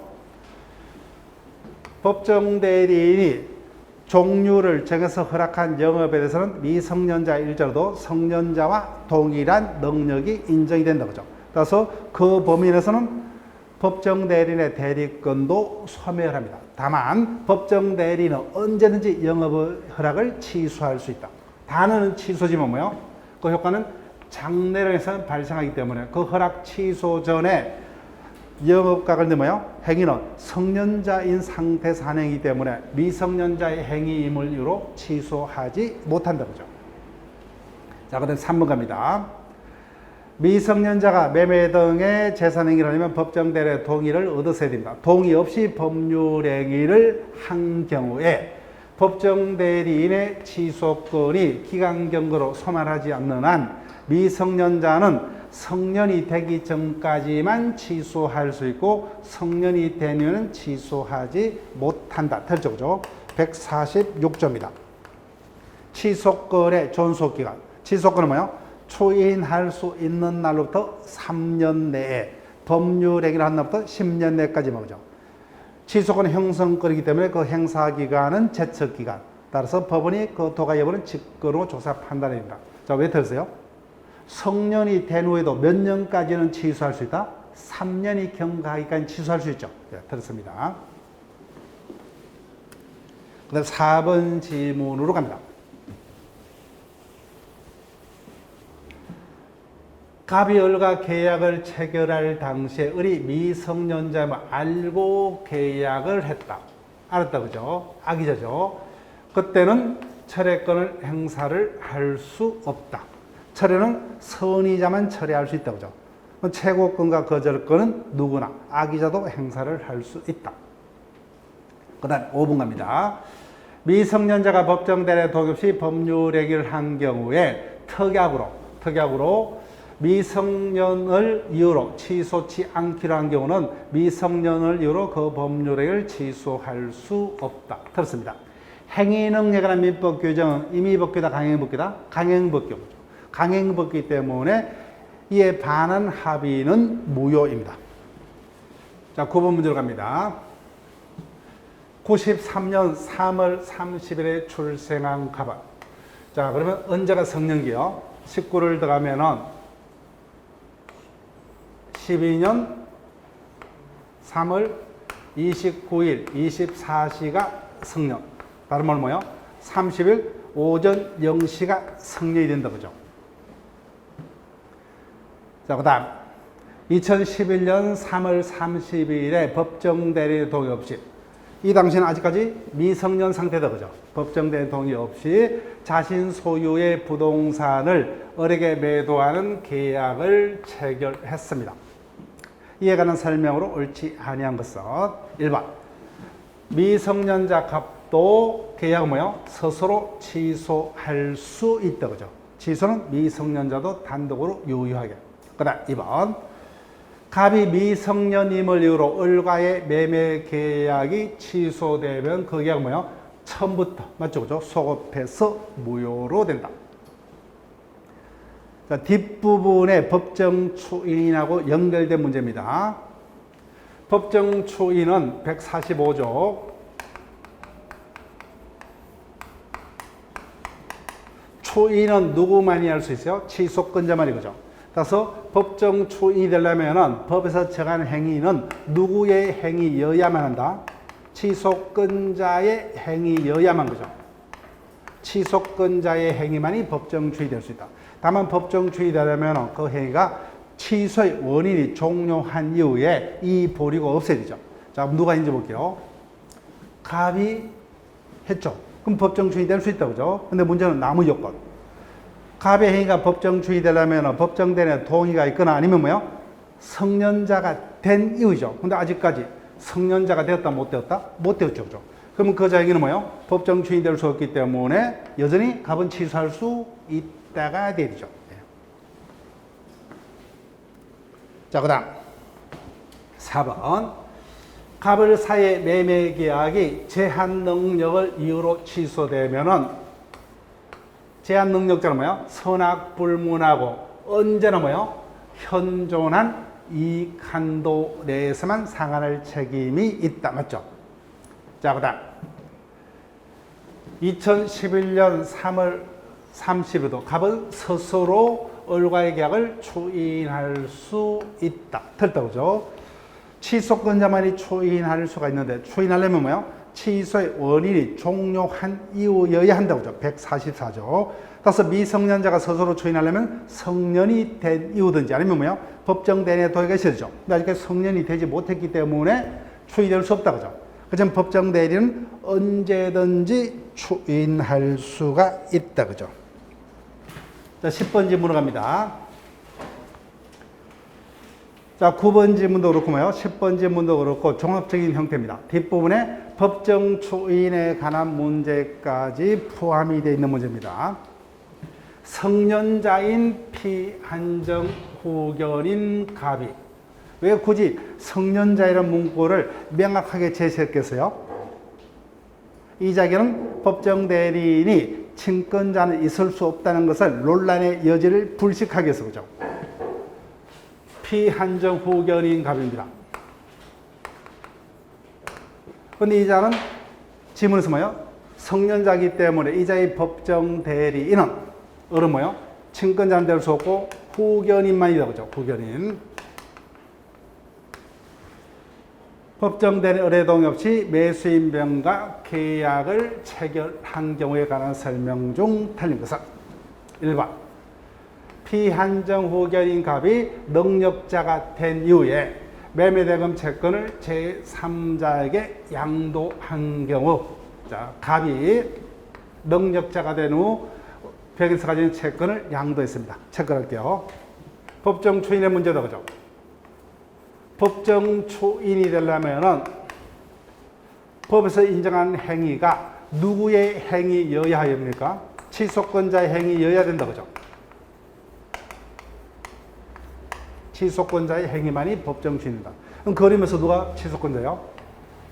법정대리인이 종류를 정해서 허락한 영업에 대해서는 미성년자일지라도 성년자와 동일한 능력이 인정이 된다, 그죠? 따라서 그 범위 내에서는 법정대리인의 대리권도 소멸합니다. 다만 법정대리인은 언제든지 영업 허락을 취소할 수 있다. 단어는 취소지만 뭐요? 그 효과는 장래에서 발생하기 때문에 그 허락 취소 전에 영업각을 뭐요? 행위는 성년자인 상태에서 한 행위이기 때문에 미성년자의 행위임을 이유로 취소하지 못한다, 그죠? 자, 그 다음 3번 갑니다. 미성년자가 매매 등의 재산 행위를 하려면 법정대리의 동의를 얻어야 됩니다. 동의 없이 법률 행위를 한 경우에 법정대리인의 취소권이 기간 경과로 소멸하지 않는 한 미성년자는 성년이 되기 전까지만 취소할 수 있고 성년이 되면 취소하지 못한다. 틀렸죠, 그죠? 146조입니다. 취소권의 존속기간. 취소권은 뭐예요? 추인할 수 있는 날로부터 3년 내에, 법률행위를 한 날부터 10년 내까지만, 그죠? 취소권은 형성권이기 때문에 그 행사기간은 제척기간. 따라서 법원이 그 도가 여부는 직권으로 조사 판단입니다. 자, 왜 들으세요? 성년이 된 후에도 몇 년까지는 취소할 수 있다? 3년이 경과하기까지 취소할 수 있죠. 네, 들었습니다. 그 다음 4번 질문으로 갑니다. 갑이 을과 계약을 체결할 당시에 을이 미성년자임을 알고 계약을 했다. 알았다, 그죠? 악의자죠. 그때는 철회권을 행사를 할 수 없다. 철회는 선의자만 철회할 수 있다, 그죠? 최고권과 거절권은 누구나 악의자도 행사를 할 수 있다. 그 다음 5번 갑니다. 미성년자가 법정대리에 동의 없이 법률행위를 한 경우에 특약으로 미성년을 이유로 취소치 않기로 한 경우는 미성년을 이유로 그 법률행위를 취소할 수 없다. 들었습니다. 행위능력에 관한 민법 규정은 임의법규다, 강행법규다? 강행법규. 강행법규이기 때문에 이에 반한 합의는 무효입니다. 자, 9번 문제로 갑니다. 93년 3월 30일에 출생한 갑은. 자, 그러면 언제가 성년기요? 19를 더하면은 12년 3월 29일 24시가 성년. 다른 말은 뭐예요? 30일 오전 0시가 성년이 된다, 그죠? 자, 그 다음 2011년 3월 30일에 법정 대리 동의 없이, 이 당시는 아직까지 미성년 상태다, 그죠? 법정 대리 동의 없이 자신 소유의 부동산을 을에게 매도하는 계약을 체결했습니다. 이에 관한 설명으로 옳지 아니한 것은 1번 미성년자 갑도 계약은 뭐예요? 스스로 취소할 수 있다, 그죠? 취소는 미성년자도 단독으로 유효하게. 그 다음 2번 갑이 미성년임을 이유로 을과의 매매 계약이 취소되면 그 계약은 뭐예요? 처음부터, 맞죠? 그죠? 소급해서 무효로 된다. 자, 뒷부분에 법정 추인하고 연결된 문제입니다. 법정 추인은 145조 추인은 누구만이 할 수 있어요? 취소권자만이, 그죠? 따라서 법정 추인이 되려면 법에서 정한 행위는 누구의 행위여야만 한다? 취소권자의 행위여야만, 그죠? 취소권자의 행위만이 법정 추인이 될 수 있다. 다만 법정 추인이 되려면 그 행위가 취소의 원인이 종료한 이후에 이 보류가 없어야 되죠. 자, 누가 있는지 볼게요. 갑이 했죠. 그럼 법정 추인이 될 수 있다, 그죠? 근데 문제는 나무 요건. 갑의 행위가 법정 추인이 되려면 법정대리의 동의가 있거나 아니면 뭐요? 성년자가 된 이유죠. 근데 아직까지 성년자가 되었다, 못 되었다? 못 되었죠, 그죠? 그러면 그 자에게는 뭐요? 법정 추인이 될 수 없기 때문에 여전히 갑은 취소할 수 있다가 되죠. 자, 그 다음 4번 갑을 사이의 매매 계약이 제한 능력을 이유로 취소되면은 제한 능력자는 뭐예요? 선악불문하고 언제나 뭐예요? 현존한 이익 한도 내에서만 상환할 책임이 있다, 맞죠? 자, 그 다음 2011년 3월 30일도 갑은 스스로 을과의 계약을 추인할 수 있다. 틀렸다, 그죠? 취소권자만이 추인할 수가 있는데 추인하려면 뭐예요? 취소의 원인이 종료한 이후여야 한다고 그죠? 144조. 따라서 미성년자가 스스로 추인하려면 성년이 된 이후든지 아니면 뭐예요? 법정 대리의 동의가 있어야 되죠. 근데 아직까지 성년이 되지 못했기 때문에 추인될 수 없다, 그죠? 그렇지만 법정 대리는 언제든지 추인할 수가 있다, 그죠? 자, 10번 질문으로 갑니다. 자, 9번 질문도 그렇고 뭐요? 10번 질문도 그렇고 종합적인 형태입니다. 뒷부분에 법정 추인에 관한 문제까지 포함이 되어 있는 문제입니다. 성년자인 피한정 후견인 갑이 왜 굳이 성년자이라는 문구를 명확하게 제시했겠어요? 이 자기는 법정 대리인이 친권자는 있을 수 없다는 것을 논란의 여지를 불식하기 위해서, 그죠? 피한정 후견인 갑입니다. 그런데 이 자는 지문에서 뭐예요? 성년자이기 때문에 이 자의 법정 대리인은 을은 뭐예요? 친권자는 될 수 없고 후견인만이다, 그죠? 후견인. 법정 대리인 을의 동의 없이 매수인병과 계약을 체결한 경우에 관한 설명 중 틀린 것은 1번 피한정 후견인 갑이 능력자가 된 이후에 매매대금 채권을 제3자에게 양도한 경우, 자, 갑이 능력자가 된 후 벽에서 가진 채권을 양도했습니다. 체크할게요. 법정 추인의 문제다, 그죠? 법정 추인이 되려면은 법에서 인정한 행위가 누구의 행위여야 합니까? 취소권자의 행위여야 된다, 그죠? 취소권자의 행위만이 법정 추인이다. 그럼 그림에서 누가 취소권자예요?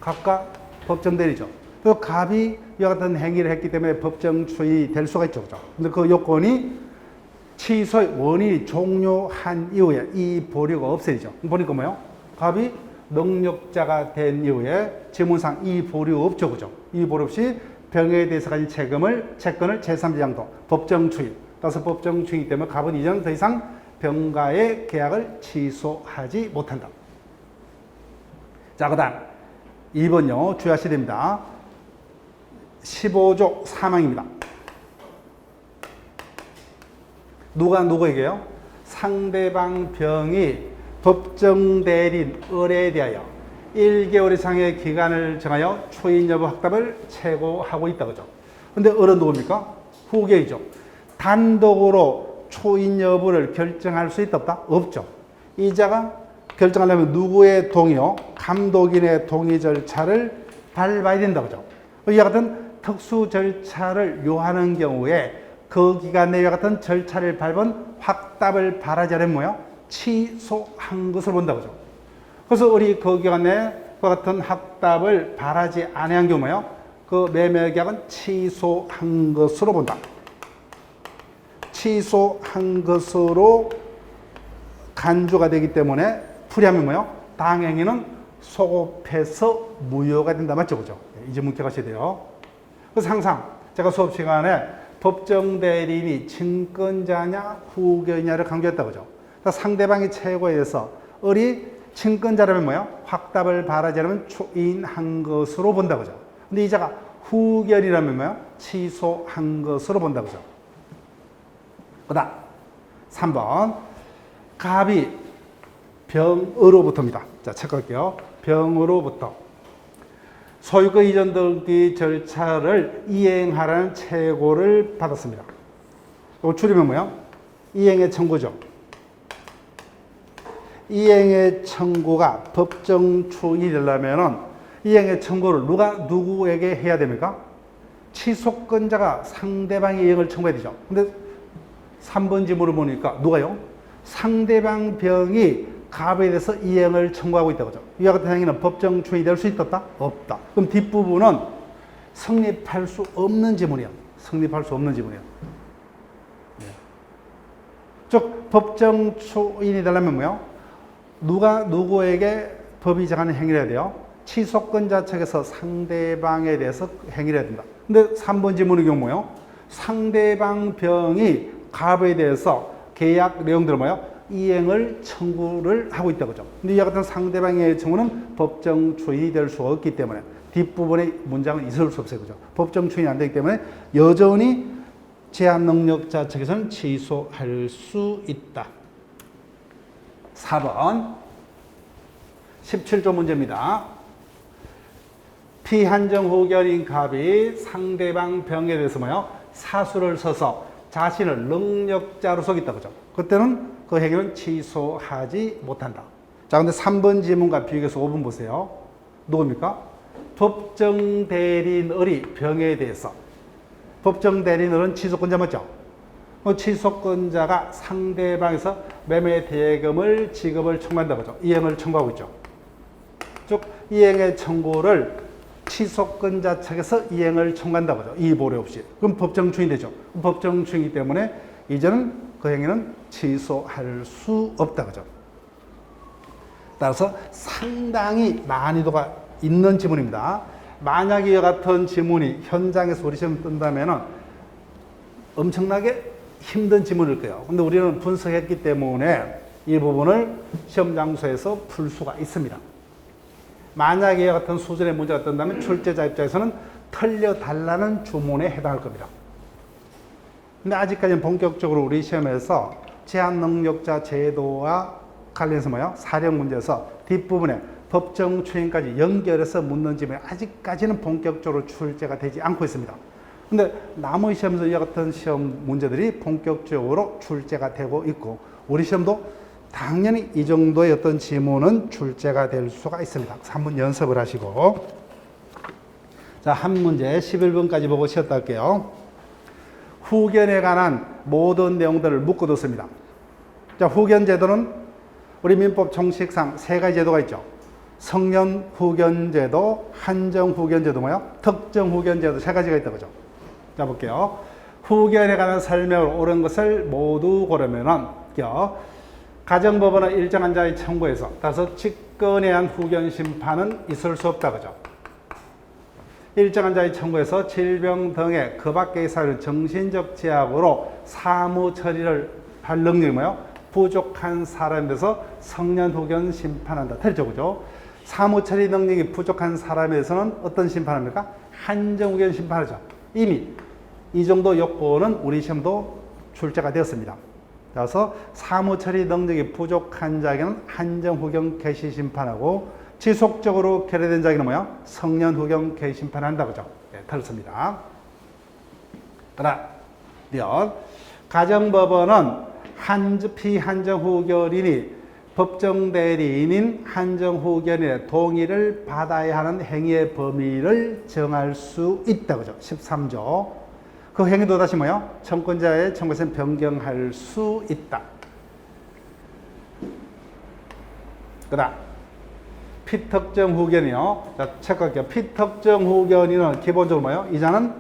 갑과 법정 대리죠. 그 갑이 이와 같은 행위를 했기 때문에 법정 추인이 될 수가 있죠, 그죠? 근데 그 요건이 취소의 원인이 종료한 이후에 이 보류가 없어지죠. 보니까 뭐예요? 갑이 능력자가 된 이후에 지문상 이 보류 없죠, 그죠? 이 보류 없이 병에 대해서 가진 채권을 제3자 양도, 법정 추인. 따라서 법정 추인이기 때문에 갑은 이전 더 이상 병가의 계약을 취소하지 못한다. 자, 그 다음 2번요. 주의하셔야 됩니다. 15조 사망입니다. 누가 누구에게요? 상대방 병이 법정 대리인 을에 대하여 1개월 이상의 기간을 정하여 초인 여부 확답을 최고하고 있다, 그죠? 근데 을은 누굽니까? 후계이죠. 단독으로 초인 여부를 결정할 수 있다, 없다? 없죠. 이자가 결정하려면 누구의 동의요? 감독인의 동의 절차를 밟아야 된다, 그죠? 이와 같은 특수 절차를 요하는 경우에 그 기간 내와 같은 절차를 밟은 확답을 바라지 않으면 뭐요? 취소한 것을 본다, 그죠? 그래서 우리 그 기간 내와 같은 확답을 바라지 않은 경우 뭐요? 그 매매 계약은 취소한 것으로 본다. 취소한 것으로 간주가 되기 때문에 풀이하면 뭐요? 당행위는 소급해서 무효가 된다, 맞죠, 그죠? 이 점 기억하셔야 돼요. 그래서 항상 제가 수업 시간에 법정 대리인이 친권자냐 후견이냐를 강조했다, 그죠? 그러니까 상대방이 최고에 대해서 을이 친권자라면 뭐야? 확답을 바라지 않으면 초인한 것으로 본다, 그죠? 근데 이자가 후견이라면 뭐야? 취소한 것으로 본다, 그죠? 그 다음 3번 갑이 병으로부터입니다. 자, 체크할게요. 병으로부터 소유권 이전 등기 절차를 이행하라는 최고를 받았습니다. 이거 줄이면 뭐야? 이행의 청구죠. 이행의 청구가 법정 추인이 되려면은 이행의 청구를 누구에게 해야 됩니까? 취소권자가 상대방의 이행을 청구해야 되죠. 근데 3번 지문을 보니까 누가요? 상대방 병이 갑에 대해서 이행을 청구하고 있다, 그죠? 이와 같은 행위는 법정 추인이 될 수 있다? 없다. 그럼 뒷부분은 성립할 수 없는 지문이야. 성립할 수 없는 지문이야. 즉, 법정 추인이 되려면 뭐요? 누가 누구에게 법이 정하는 행위를 해야 돼요? 취소권자 측에서 상대방에 대해서 행위를 해야 된다. 근데 3번 지문의 경우 뭐요? 상대방 병이 갑에 대해서 계약 내용들을 뭐요? 이행을 청구를 하고 있다, 그죠? 근데 이와 같은 상대방의 청구는 법정 추인이 될 수 없기 때문에 뒷부분의 문장은 있을 수 없어요, 그죠? 법정 추인이 안 되기 때문에 여전히 제한 능력자 측에서는 취소할 수 있다. 4번 17조 문제입니다. 피한정 후견인 갑이 상대방 병에 대해서 뭐요? 사수를 써서 자신을 능력자로 속였다, 그죠? 그때는 그 행위는 취소하지 못한다. 자, 근데 3번 지문과 비교해서 5번 보세요. 누굽니까? 법정 대리인 을이 병에 대해서. 법정 대리인 을은 취소권자 맞죠? 취소권자가 상대방에서 매매 대금을 지급을 청구한다, 그죠? 이행을 청구하고 있죠. 즉, 이행의 청구를 취소권자 측에서 이행을 청구한다, 그죠? 이 보류 없이. 그럼 법정 추인이 되죠. 법정 추인이기 때문에 이제는 그 행위는 취소할 수 없다, 그죠? 따라서 상당히 난이도가 있는 지문입니다. 만약 이와 같은 지문이 현장에서 우리 시험 뜬다면은 엄청나게 힘든 지문일 거예요. 근데 우리는 분석했기 때문에 이 부분을 시험 장소에서 풀 수가 있습니다. 만약 이와 같은 수준의 문제가 뜬다면 출제자 입장에서는 틀려달라는 주문에 해당할 겁니다. 근데 아직까지는 본격적으로 우리 시험에서 제한 능력자 제도와 관련해서 뭐요? 사령 문제에서 뒷부분에 법정 추인까지 연결해서 묻는 지문이 아직까지는 본격적으로 출제가 되지 않고 있습니다. 근데 남의 시험에서 이와 같은 시험 문제들이 본격적으로 출제가 되고 있고 우리 시험도 당연히 이 정도의 어떤 지문은 출제가 될 수가 있습니다. 한번 연습을 하시고 자, 한 문제 11번까지 보고 쉬었다 할게요. 후견에 관한 모든 내용들을 묶어뒀습니다. 자, 후견 제도는 우리 민법 총칙상 세 가지 제도가 있죠. 성년 후견 제도, 한정 후견 제도, 특정 후견 제도 세 가지가 있다, 그죠? 자, 볼게요. 후견에 관한 설명을 옳은 것을 모두 고르면은, 가정법원은 일정한 자의 청구에서 따라서 특권에 의한 후견 심판은 있을 수 없다. 그죠? 일정한 자의 청구에서 질병 등의 그 밖의 사유는 정신적 제약으로 사무 처리를 할 능력이 뭐예요? 부족한 사람에 대해서 성년 후견 심판한다. 틀리죠, 그죠? 사무 처리 능력이 부족한 사람에 대해서는 어떤 심판합니까? 한정 후견 심판하죠. 이미 이 정도 요건은 우리 시험도 출제가 되었습니다. 그래서 사무 처리 능력이 부족한 자에게는 한정 후견 개시 심판하고 지속적으로 결여된 자에게는 뭐야? 성년 후견 개시 심판한다. 그죠? 네, 틀렸습니다. 그다음, 가정법원은 피한정 후견인이 법정 대리인인 한정 후견인의 동의를 받아야 하는 행위의 범위를 정할 수 있다. 그죠? 13조. 그 행위도 다시 뭐요? 청권자의 청구에서 변경할 수 있다. 그 다음, 피특정 후견이요. 자, 체크할게요. 피특정 후견인은 기본적으로 뭐요? 이자는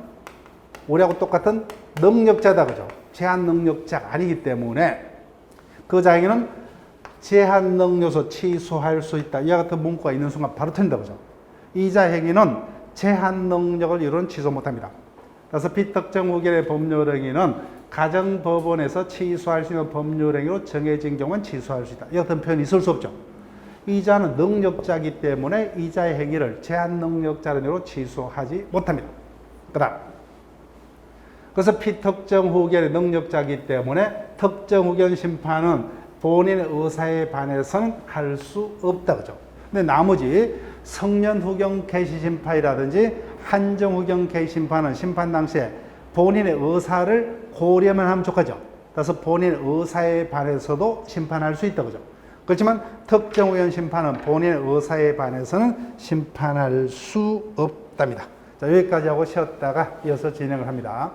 우리하고 똑같은 능력자다. 그죠? 제한 능력자가 아니기 때문에 그 자에게는 제한 능력서 취소할 수 있다. 이와 같은 문구가 있는 순간 바로 틀린다. 그죠? 이자 행위는 제한 능력을 이루는 취소 못합니다. 그래서 비특정 후견의 법률행위는 가정법원에서 취소할 수 있는 법률행위로 정해진 경우는 취소할 수 있다. 이 같은 표현이 있을 수 없죠. 이자는 능력자이기 때문에 이자의 행위를 제한 능력자로 취소하지 못합니다. 그 다음, 그래서 피특정 후견의 능력자이기 때문에 특정 후견 심판은 본인의 의사에 반해서는 할 수 없다. 그죠? 근데 나머지 성년 후견 개시 심판이라든지 한정 후견 개시 심판은 심판 당시에 본인의 의사를 고려만 하면 좋겠죠. 그래서 본인의 의사에 반해서도 심판할 수 있다. 그죠? 그렇지만 특정 후견 심판은 본인의 의사에 반해서는 심판할 수 없답니다. 자, 여기까지 하고 쉬었다가 이어서 진행을 합니다.